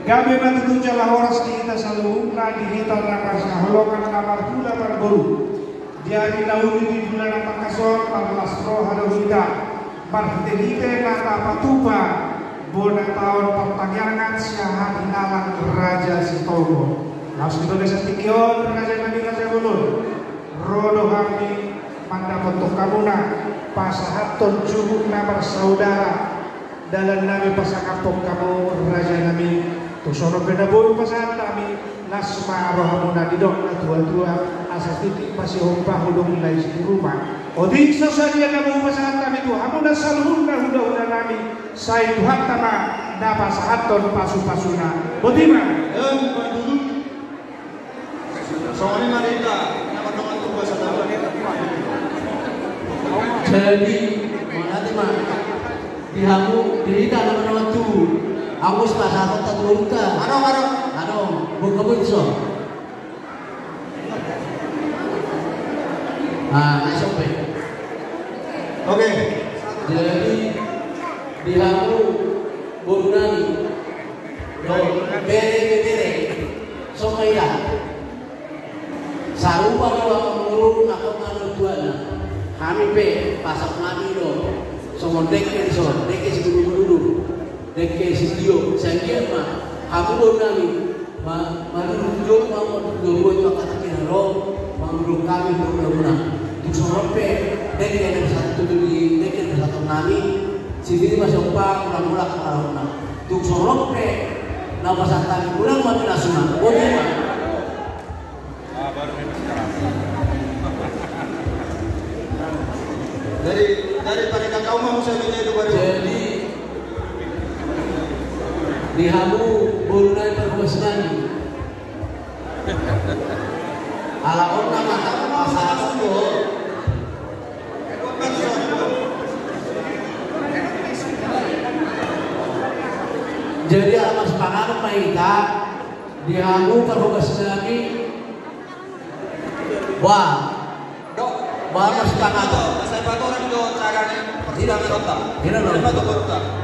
Gabi matutujalah horas kita selalu di kita rakas holokan kamar pula berburu. Jadi nauli di bulan Makasor 14 roh ada kita. Barhite kata patupa bona tahun pertanggangan syahat inalang Raja Sitomo. Langsung kita desa tikion Raja Nabi Raja Bulun. Rodo kami manda bentuk kamuna pasahaton jubuk nama saudara dalam nabi pasakapok kamu Raja Nabi. Tusono beda boy pasahan kami nasma rohamuna didok na tua-tua asas titik masih hompah hudung nilai di rumah. Odik sasadia kamu pasahan kami tu hamuna salhuna huda-huda nami saya Tuhan tama napa sahaton pasu-pasuna. Bodima dulu soalnya mereka nama dongan tu bahasa dalam. Jadi mana mah dihamu dirita nama tu. Aku sepasang tak luka. Ano, buka bunso. Nasib Oke. Jadi dihamu bunani. Bere. Somailah. Sarupa dua mengurung aku ngaluduana. Kami pe pasak mati do. Somondek sebelum dulu. Deke sitio sangia mah hamu nami manunjuk mau dulu itu kata kinaro manunjuk kami berguna untuk sorope deke ada satu di deke ada satu nami sini masuk pak mula karena untuk sorope nama santani pulang mati nasuna boleh mah dari pada kau mau saya itu baru jadi dihamu bulan perkosnan ala orang mata masalah itu jadi alamas pangan paita dihamu perkosnan lagi wah mas pangan saya patu orang itu caranya persidangan otak. Tidak